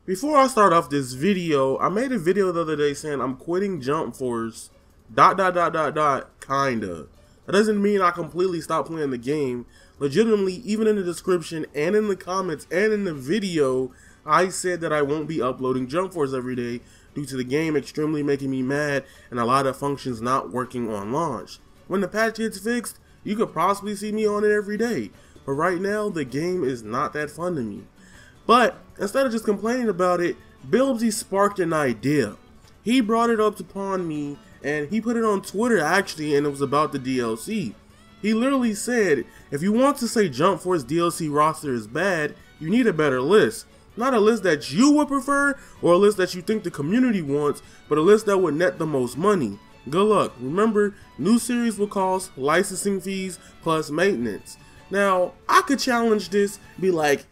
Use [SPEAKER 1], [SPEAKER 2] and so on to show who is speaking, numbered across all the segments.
[SPEAKER 1] Before I start off this video, I made a video the other day saying I'm quitting Jump Force, kinda. That doesn't mean I completely stopped playing the game. Legitimately, even in the description and in the comments and in the video, I said that I won't be uploading Jump Force every day due to the game extremely making me mad and a lot of functions not working on launch. When the patch gets fixed, you could possibly see me on it every day, but right now the game is not that fun to me. But instead of just complaining about it, Bilbzy sparked an idea. He brought it up upon me and he put it on Twitter actually, and it was about the DLC. He literally said, if you want to say Jump Force DLC roster is bad, you need a better list. Not a list that you would prefer or a list that you think the community wants, but a list that would net the most money. Good luck. Remember, new series will cost licensing fees plus maintenance. Now, I could challenge this, be like,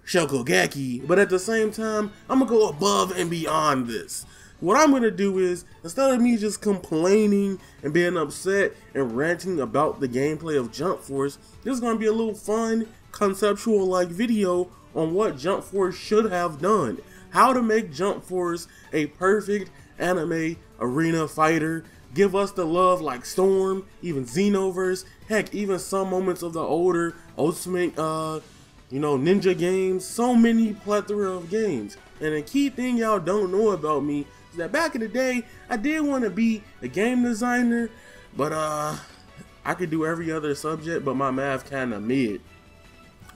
[SPEAKER 1] Shokugeki, but at the same time, I'm gonna go above and beyond this. What I'm gonna do is, instead of me just complaining and being upset and ranting about the gameplay of Jump Force, this is gonna be a little fun, conceptual like video on what Jump Force should have done. How to make Jump Force a perfect anime arena fighter. Give us the love like Storm, even Xenoverse, heck, even some moments of the older Ultimate ninja games, so many plethora of games. And the key thing y'all don't know about me is that back in the day, I did want to be a game designer, but I could do every other subject, but my math kinda mid.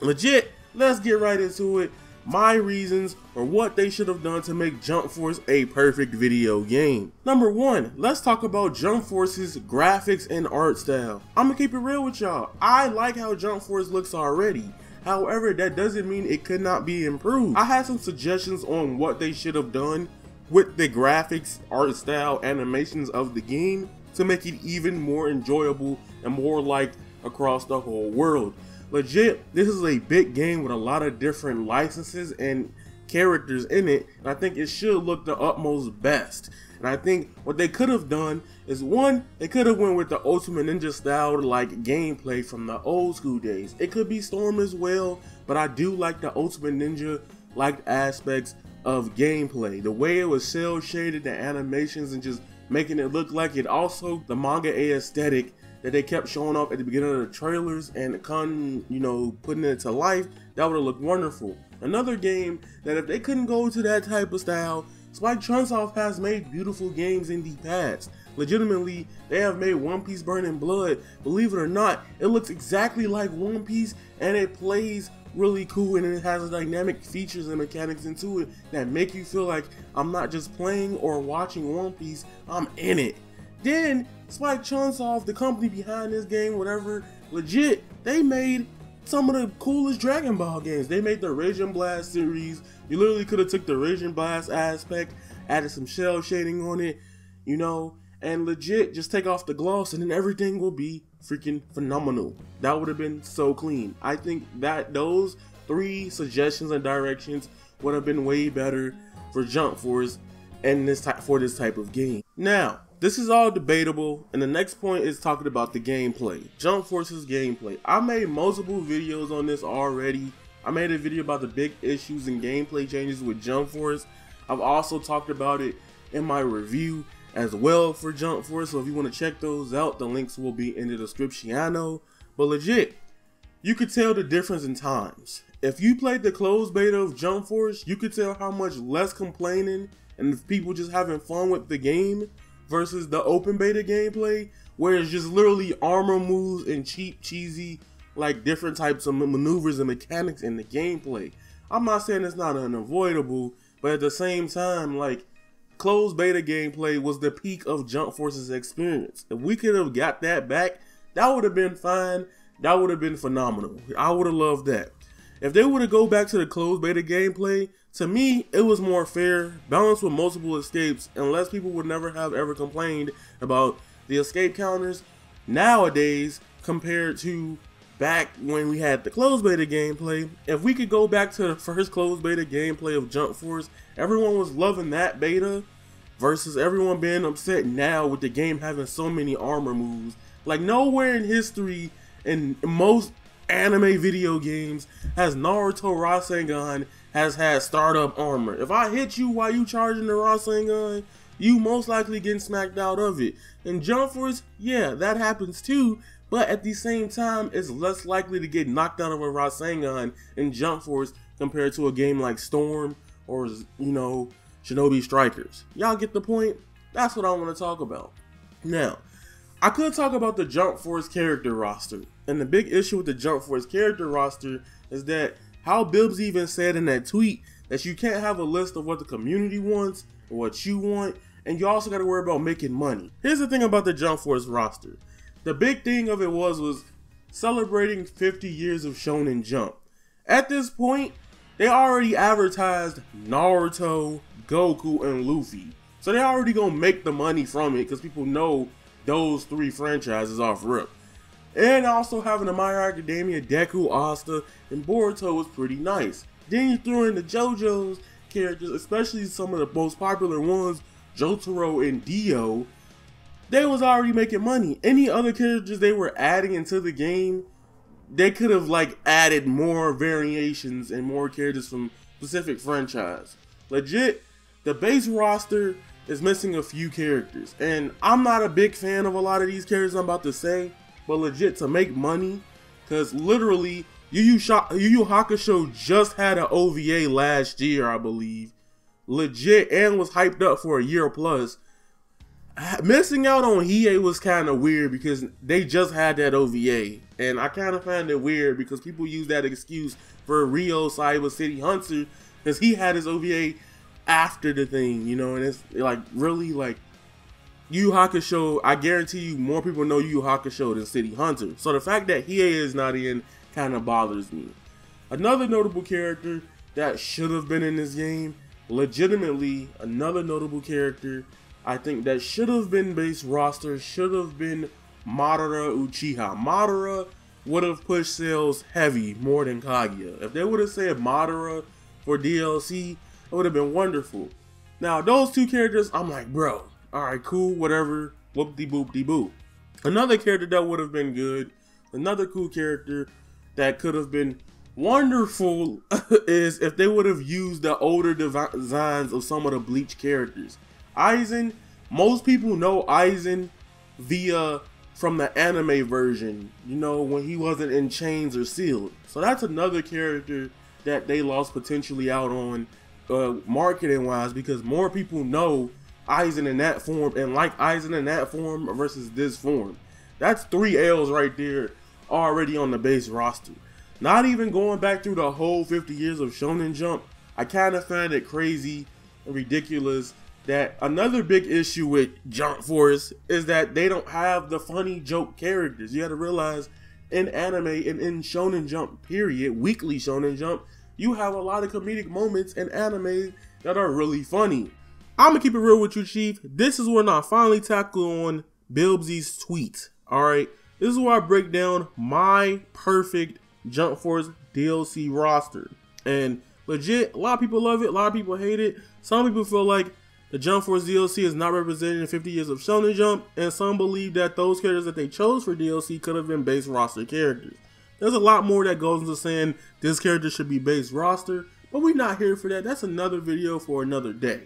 [SPEAKER 1] Legit, let's get right into it. My reasons or what they should have done to make Jump Force a perfect video game. Number 1, let's talk about Jump Force's graphics and art style. I'm gonna keep it real with y'all. I like how Jump Force looks already. However, that doesn't mean it could not be improved. I had some suggestions on what they should have done with the graphics, art style, animations of the game to make it even more enjoyable and more liked across the whole world. Legit, this is a big game with a lot of different licenses and characters in it, and I think it should look the utmost best. And I think what they could have done is, one, they could have went with the Ultimate Ninja style like gameplay from the old school days. It could be Storm as well, but I do like the Ultimate Ninja like aspects of gameplay. The way it was cel shaded, the animations, and just making it look like it. Also, the manga aesthetic that they kept showing off at the beginning of the trailers and putting it to life, that would have looked wonderful. Another game that if they couldn't go to that type of style, Spike Chunsoft has made beautiful games in the past. Legitimately, they have made One Piece Burning Blood. Believe it or not, it looks exactly like One Piece and it plays really cool, and it has dynamic features and mechanics into it that make you feel like I'm not just playing or watching One Piece, I'm in it. Then Spike Chunsoft, the company behind this game, whatever, legit, they made some of the coolest Dragon Ball games. They made the Raging Blast series. You literally could have took the Raging Blast aspect, added some cel shading on it, and legit just take off the gloss and then everything will be freaking phenomenal. That would have been so clean. I think that those 3 suggestions and directions would have been way better for Jump Force and this type of game. Now, this is all debatable, and the next point is talking about the gameplay. Jump Force's gameplay. I made multiple videos on this already. I made a video about the big issues and gameplay changes with Jump Force. I've also talked about it in my review as well for Jump Force, so if you want to check those out, the links will be in the description. But legit, you could tell the difference in times. If you played the closed beta of Jump Force, you could tell how much less complaining and people just having fun with the game versus the open beta gameplay, where it's just literally armor moves and cheap, cheesy, like different types of maneuvers and mechanics in the gameplay. I'm not saying it's not unavoidable, but at the same time, like, closed beta gameplay was the peak of Jump Force's experience. If we could have got that back, that would have been fine. That would have been phenomenal. I would have loved that. If they were to go back to the closed beta gameplay, to me, it was more fair, balanced with multiple escapes, and less people would never have ever complained about the escape counters nowadays compared to back when we had the closed beta gameplay. If we could go back to the first closed beta gameplay of Jump Force, everyone was loving that beta versus everyone being upset now with the game having so many armor moves. Like, nowhere in history in most anime video games has Naruto Rasengan has had startup armor. If I hit you while you charging the Rasengan, you most likely getting smacked out of it. In Jump Force, yeah, that happens too, but at the same time, it's less likely to get knocked out of a Rasengan in Jump Force compared to a game like Storm or, you know, Shinobi Strikers. Y'all get the point? That's what I want to talk about. Now, I could talk about the Jump Force character roster, and the big issue with the Jump Force character roster is that how Bilbzy even said in that tweet that you can't have a list of what the community wants or what you want, and you also got to worry about making money. Here's the thing about the Jump Force roster. The big thing of it was celebrating 50 years of Shonen Jump. At this point, they already advertised Naruto, Goku, and Luffy. So they already gonna make the money from it because people know those three franchises off rip. And also having a My Hero Academia, Deku, Asta, and Boruto was pretty nice. Then you threw in the JoJo's characters, especially some of the most popular ones, Jotaro and Dio. They was already making money. Any other characters they were adding into the game, they could have like added more variations and more characters from specific franchise. Legit, the base roster is missing a few characters, and I'm not a big fan of a lot of these characters I'm about to say, but legit, to make money, because literally Yu Yu Hakusho just had an OVA last year, I believe, legit, and was hyped up for a year plus. Missing out on Hiei was kind of weird because they just had that OVA, and I kind of find it weird because people use that excuse for Ryo Saiba City Hunter because he had his OVA after the thing, you know, and it's like really like Yu Yu Hakusho, I guarantee you more people know Yu Yu Hakusho than City Hunter. So the fact that Hiei is not in kind of bothers me. Another notable character that should have been in this game, legitimately another notable character I think that should have been base roster, should have been Madara Uchiha. Madara would have pushed sales heavy more than Kaguya. If they would have said Madara for DLC, it would have been wonderful. Now, those two characters, I'm like, bro, alright, cool, whatever, whoop-de-boop-de-boop. Another character that would have been good, another cool character that could have been wonderful is if they would have used the older designs of some of the Bleach characters. Aizen, most people know Aizen from the anime version, you know, when he wasn't in chains or sealed. So that's another character that they lost potentially out on marketing wise, because more people know Aizen in that form and like Aizen in that form versus this form. That's 3 L's right there already on the base roster. Not even going back through the whole 50 years of Shonen Jump, I kind of find it crazy and ridiculous that another big issue with Jump Force is that they don't have the funny joke characters. You gotta realize in anime and in Shonen Jump period, weekly Shonen Jump, you have a lot of comedic moments in anime that are really funny. I'm gonna keep it real with you, Chief. This is when I finally tackle on Bilbzy's tweet. Alright, this is where I break down my perfect Jump Force DLC roster. And legit, a lot of people love it, a lot of people hate it. Some people feel like the Jump Force DLC is not represented in 50 years of Shonen Jump, and some believe that those characters that they chose for DLC could have been base roster characters. There's a lot more that goes into saying this character should be base roster, but we're not here for that. That's another video for another day.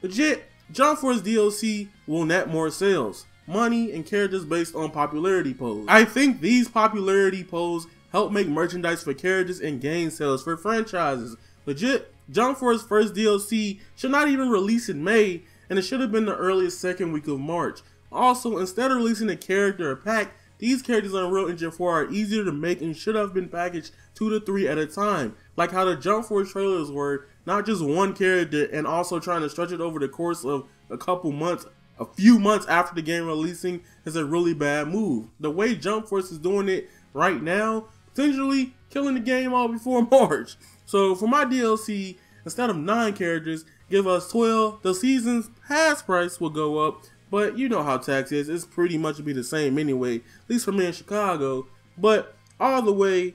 [SPEAKER 1] Legit, Jump Force DLC will net more sales, money, and characters based on popularity polls. I think these popularity polls help make merchandise for characters and gain sales for franchises. Legit, Jump Force first DLC should not even release in May, and it should have been the earliest second week of March. Also, instead of releasing a character or pack, these characters on Unreal Engine 4 are easier to make and should have been packaged 2 to 3 at a time, like how the Jump Force trailers were, not just one character, and also trying to stretch it over the course of a few months after the game releasing is a really bad move. The way Jump Force is doing it right now, potentially killing the game all before March. So for my DLC, instead of 9 characters, give us 12. The season's pass price will go up, but you know how tax is. It's pretty much be the same anyway, at least for me in Chicago. But all the way,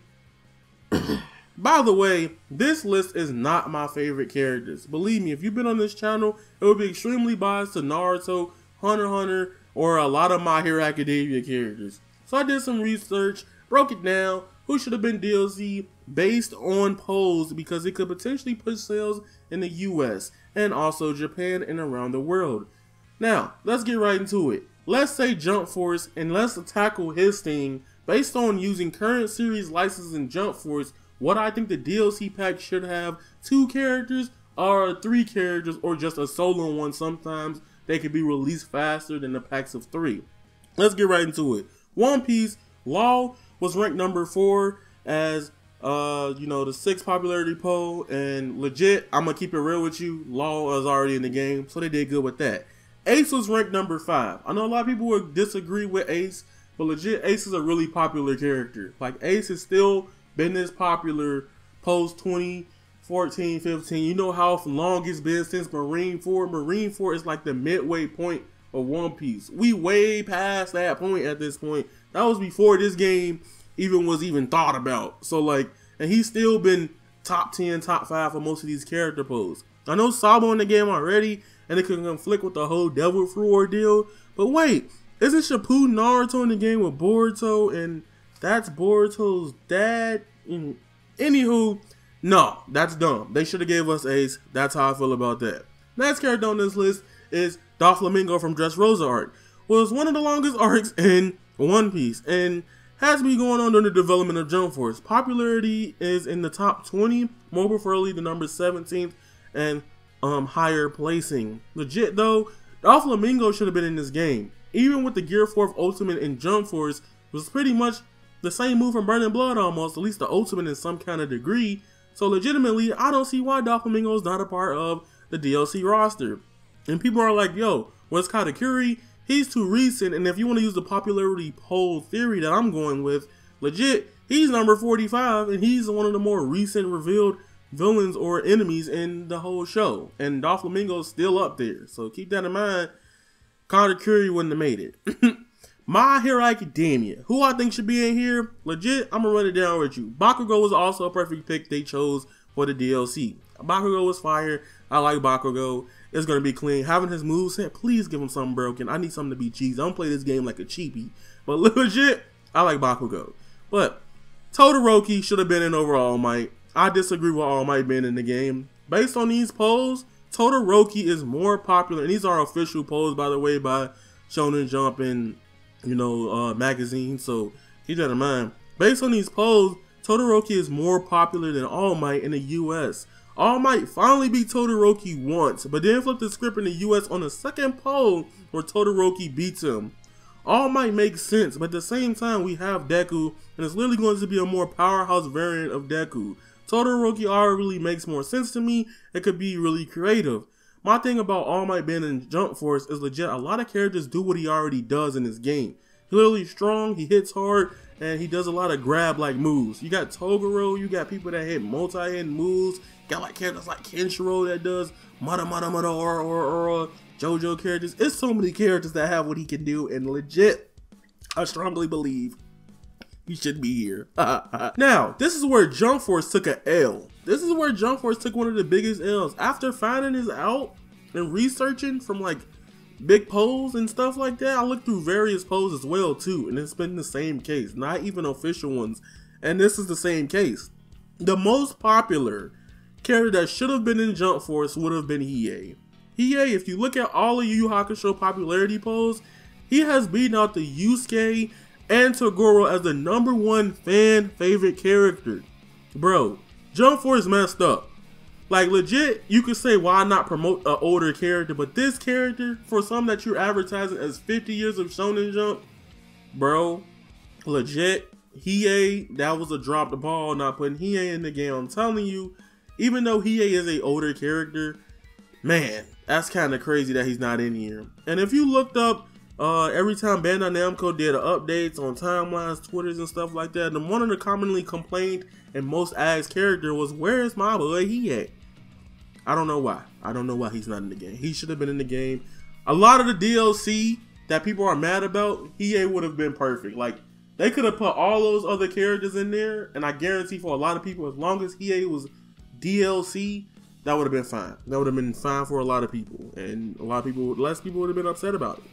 [SPEAKER 1] by the way, this list is not my favorite characters. Believe me, if you've been on this channel, it would be extremely biased to Naruto, Hunter x Hunter, or a lot of My Hero Academia characters. So I did some research, broke it down, who should have been DLC based on polls because it could potentially push sales in the US and also Japan and around the world. Now, let's get right into it. Let's say Jump Force, and let's tackle his thing based on using current series licenses in Jump Force. What I think the DLC pack should have: 2 characters or 3 characters, or just a solo one. Sometimes they could be released faster than the packs of 3. Let's get right into it. One Piece, Law was ranked number 4 as the 6th popularity poll, and legit, I'm gonna keep it real with you, Law is already in the game, so they did good with that. Ace was ranked number 5. I know a lot of people would disagree with Ace, but legit, Ace is a really popular character. Like, Ace has still been this popular post 2014, 15. You know how long it's been since Marineford. Marineford is like the midway point of One Piece. We way past that point at this point. That was before this game was even thought about. So like, and he's still been top 10, top 5 for most of these character posts. I know Sabo in the game already, and it can conflict with the whole Devil Fruit ordeal. But wait, isn't Shippuden Naruto in the game with Boruto, and that's Boruto's dad? Anywho, no, that's dumb. They should have gave us Ace. That's how I feel about that. Next character on this list is Doflamingo from Dressrosa arc. Was one of the longest arcs in One Piece, and has been going on during the development of Jump Force. Popularity is in the top 20, more preferably the number 17th, and higher placing. Legit though, Doflamingo should have been in this game. Even with the Gear 4th Ultimate in Jump Force, was pretty much the same move from Burning Blood almost, at least the Ultimate in some kind of degree. So legitimately, I don't see why Doflamingo is not a part of the DLC roster. And people are like, yo, what's Katakuri? He's too recent, and if you want to use the popularity poll theory that I'm going with, legit, he's number 45, and he's one of the more recent revealed villains or enemies in the whole show. And Doflamingo's still up there, so keep that in mind. Katakuri wouldn't have made it. My Hero Academia, who I think should be in here, legit, I'm gonna run it down with you. Bakugo was also a perfect pick they chose for the DLC. Bakugo was fire. I like Bakugo. It's gonna be clean. Having his moveset, please give him something broken. I need something to be cheesy. I don't play this game like a cheapie. But legit, I like Bakugo. But Todoroki should have been in over All Might. I disagree with All Might being in the game. Based on these polls, Todoroki is more popular, and these are official polls, by the way, by Shonen Jump and magazine. So keep that in mind. Based on these polls, Todoroki is more popular than All Might in the US. All Might finally beat Todoroki once, but then flipped the script in the US on the second poll where Todoroki beats him. All Might makes sense, but at the same time we have Deku, and it's literally going to be a more powerhouse variant of Deku. Todoroki already makes more sense to me. It could be really creative. My thing about All Might being in Jump Force is legit, a lot of characters do what he already does in this game. He's literally strong, he hits hard, and he does a lot of grab-like moves. You got Toguro, you got people that hit multi-hit moves. Got like characters like Kenshiro that does Mata or JoJo characters. It's so many characters that have what he can do, and legit, I strongly believe he should be here. Now, this is where Jump Force took an L. This is where Jump Force took one of the biggest L's. After finding this out and researching from like big polls and stuff like that, I looked through various polls as well too, and it's been the same case, not even official ones, and this is the same case. The most popular character that should have been in Jump Force would have been Hiei. Hiei, if you look at all of Yu Yu Hakusho popularity polls, he has beaten out the Yusuke and Toguro as the #1 fan favorite character. Bro, Jump Force messed up. Like legit, you could say why not promote an older character, but this character, for some that you're advertising as 50 years of Shonen Jump, bro, legit, Hiei, that was a drop the ball, not putting Hiei in the game. I'm telling you, even though Hiei is a older character, man, that's kind of crazy that he's not in here. And if you looked up, every time Bandai Namco did updates on timelines, Twitters and stuff like that, and one of the commonly complained and most asked character was, where is my boy Hiei? I don't know why. I don't know why he's not in the game. He should have been in the game. A lot of the DLC that people are mad about, Hiei would have been perfect. Like, they could have put all those other characters in there, and I guarantee for a lot of people, as long as Hiei was DLC, that would have been fine. That would have been fine for a lot of people, and a lot of people, less people would have been upset about it.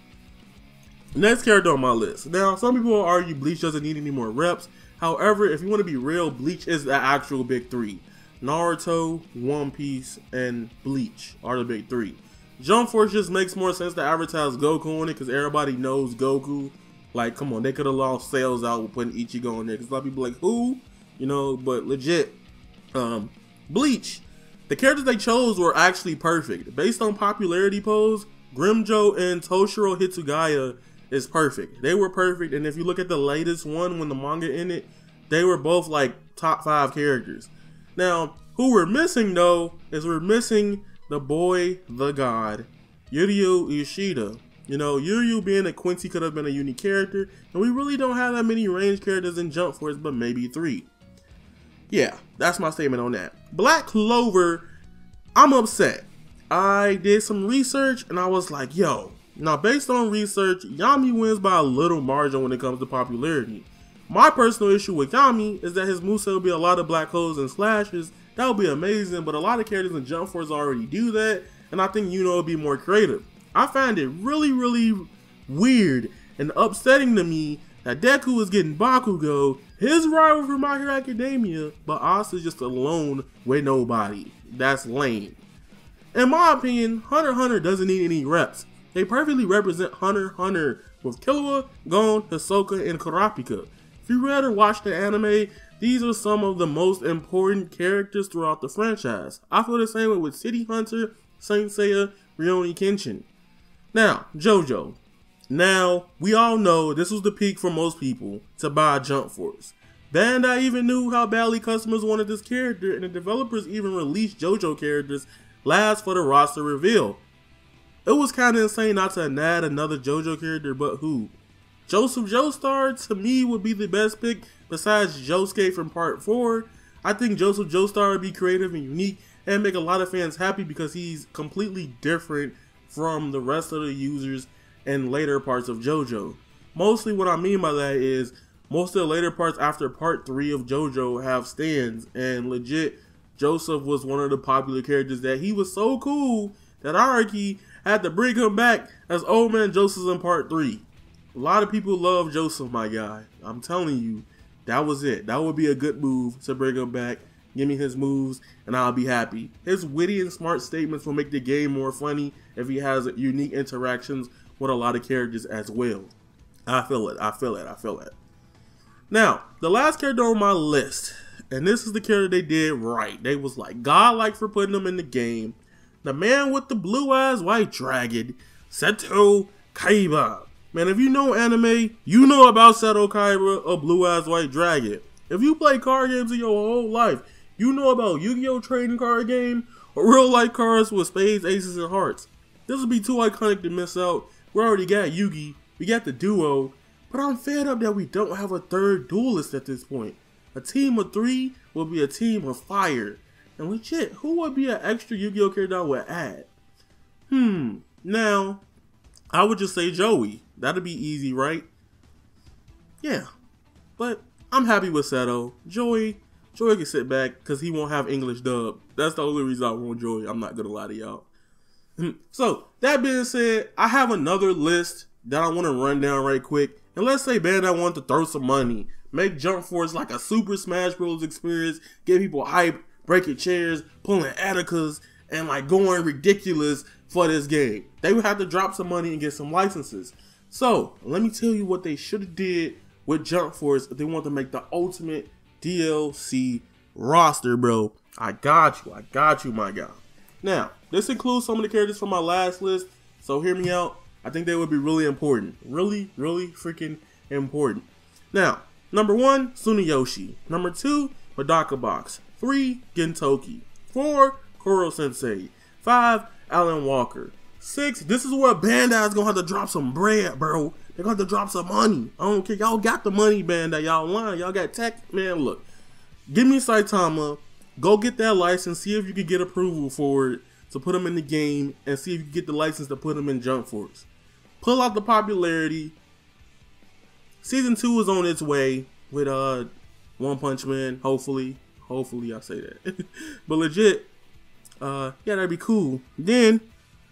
[SPEAKER 1] Next character on my list. Now, some people will argue Bleach doesn't need any more reps. However, if you want to be real, Bleach is the actual big three. Naruto, One Piece, and Bleach are the big three. Jump Force just makes more sense to advertise Goku on it because everybody knows Goku. Like, come on, they could have lost sales out with putting Ichigo on there because a lot of people like, who? You know, but legit, Bleach, the characters they chose were actually perfect. Based on popularity polls, Grimjo and Toshiro Hitsugaya is perfect. They were perfect, and if you look at the latest one when the manga ended, they were both like top 5 characters. Now, who we're missing though is we're missing the boy, the god, Yuryu Ishida. You know, Yuryu being a Quincy could have been a unique character, and we really don't have that many range characters in Jump Force, but maybe 3. Yeah, that's my statement on that. Black Clover, I'm upset. I did some research and I was like, yo, now based on research, Yami wins by a little margin when it comes to popularity. My personal issue with Yami is that his moveset will be a lot of black holes and slashes. That would be amazing, but a lot of characters in Jump Force already do that, and I think Yuno would be more creative. I find it really weird and upsetting to me that Deku is getting Bakugo, his rival from My Hero Academia, but Asa's just alone with nobody. That's lame. In my opinion, Hunter x Hunter doesn't need any reps. They perfectly represent Hunter x Hunter with Killua, Gon, Hisoka, and Kurapika. If you read or watched the anime, these are some of the most important characters throughout the franchise. I feel the same way with City Hunter, Saint Seiya, Rurouni Kenshin. Now, JoJo. Now, we all know this was the peak for most people to buy Jump Force. Bandai even knew how badly customers wanted this character, and the developers even released JoJo characters last for the roster reveal. It was kind of insane not to add another JoJo character, but who? Joseph Joestar to me would be the best pick besides Josuke from part 4. I think Joseph Joestar would be creative and unique and make a lot of fans happy because he's completely different from the rest of the users in later parts of JoJo. Mostly what I mean by that is most of the later parts after part 3 of JoJo have stands, and legit Joseph was one of the popular characters that he was so cool that Araki had to bring him back as Old Man Joseph in part 3. A lot of people love Joseph, my guy. I'm telling you, that was it. That would be a good move to bring him back. Give me his moves, and I'll be happy. His witty and smart statements will make the game more funny if he has unique interactions with a lot of characters as well. I feel it. I feel it. I feel it. Now, the last character on my list, and this is the character they did right. They was like godlike for putting him in the game. The man with the blue eyes white dragon, Seto Kaiba. Man, if you know anime, you know about Seto Kaiba, a blue eyes white dragon. If you play card games in your whole life, you know about Yu-Gi-Oh! Trading card game or real life cards with spades, aces, and hearts. This would be too iconic to miss out. We already got Yugi, we got the duo, but I'm fed up that we don't have a third duelist at this point. A team of 3 will be a team of fire. And legit, who would be an extra Yu-Gi-Oh! Character I would add? Now, I would just say Joey. That'd be easy, right? Yeah. But I'm happy with Seto. Joey can sit back because he won't have English dub. That's the only reason I want Joey. I'm not going to lie to y'all. So, that being said, I have another list that I want to run down right quick. And let's say Bandai wanted to throw some money. Make Jump Force like a Super Smash Bros. Experience. Get people hype, breaking chairs, pulling Atticas, and like going ridiculous for this game. They would have to drop some money and get some licenses. So, let me tell you what they should have did with Jump Force if they want to make the ultimate DLC roster, bro. I got you, my guy. Now, this includes some of the characters from my last list, so hear me out. I think they would be really important. Really freaking important. Now, number 1, Tsunayoshi. Number 2, Madaka Box. 3, Gintoki. 4, Koro Sensei. 5, Alan Walker. 6, this is where Bandai is gonna have to drop some bread, bro. They're gonna have to drop some money. I don't care. Y'all got the money, Bandai. Y'all lying. Y'all got tech. Man, look. Give me Saitama. Go get that license. See if you can get approval for it to put him in the game, and see if you can get the license to put him in Jump Force. Pull out the popularity. Season 2 is on its way with One Punch Man. Hopefully I say that. But legit, yeah, that'd be cool. Then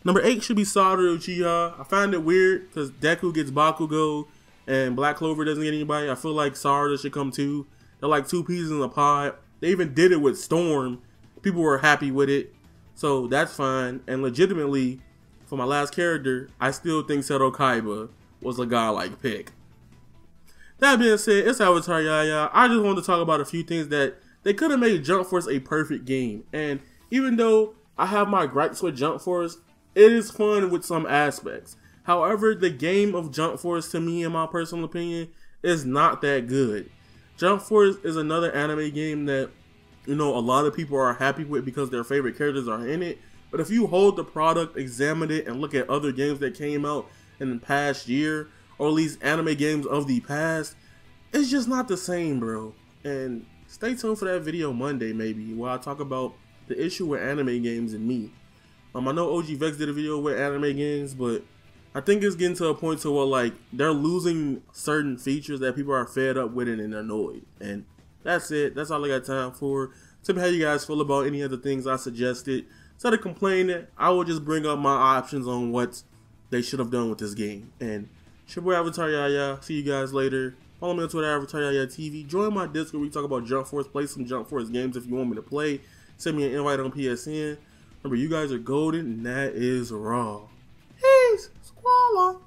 [SPEAKER 1] number 8 should be Satoru Uchiha. I find it weird because Deku gets Bakugo and Black Clover doesn't get anybody. I feel like Sarada should come too. They're like two peas in a pod. They even did it with Storm. People were happy with it. So that's fine. And legitimately, for my last character, I still think Seto Kaiba was a godlike pick. That being said, it's Avataryaya. I just wanted to talk about a few things that they could have made Jump Force a perfect game. And even though I have my gripes with Jump Force, it is fun with some aspects. However, the game of Jump Force, to me, in my personal opinion, is not that good. Jump Force is another anime game that, you know, a lot of people are happy with because their favorite characters are in it. But if you hold the product, examine it, and look at other games that came out in the past year, or at least anime games of the past, it's just not the same, bro. And stay tuned for that video Monday, maybe, where I talk about the issue with anime games and me. I know OG Vex did a video with anime games, but I think it's getting to a point to where, like, they're losing certain features that people are fed up with and annoyed. And that's it. That's all I got time for. Tell me how you guys feel about any of the things I suggested. Instead of complaining, I will just bring up my options on what they should have done with this game. And it's your boy Avataryaya. See you guys later. Follow me on Twitter, avataryayaTV. Join my Discord where we talk about Jump Force. Play some Jump Force games if you want me to play. Send me an invite on PSN. Remember, you guys are golden, and that is raw. Peace, squalor.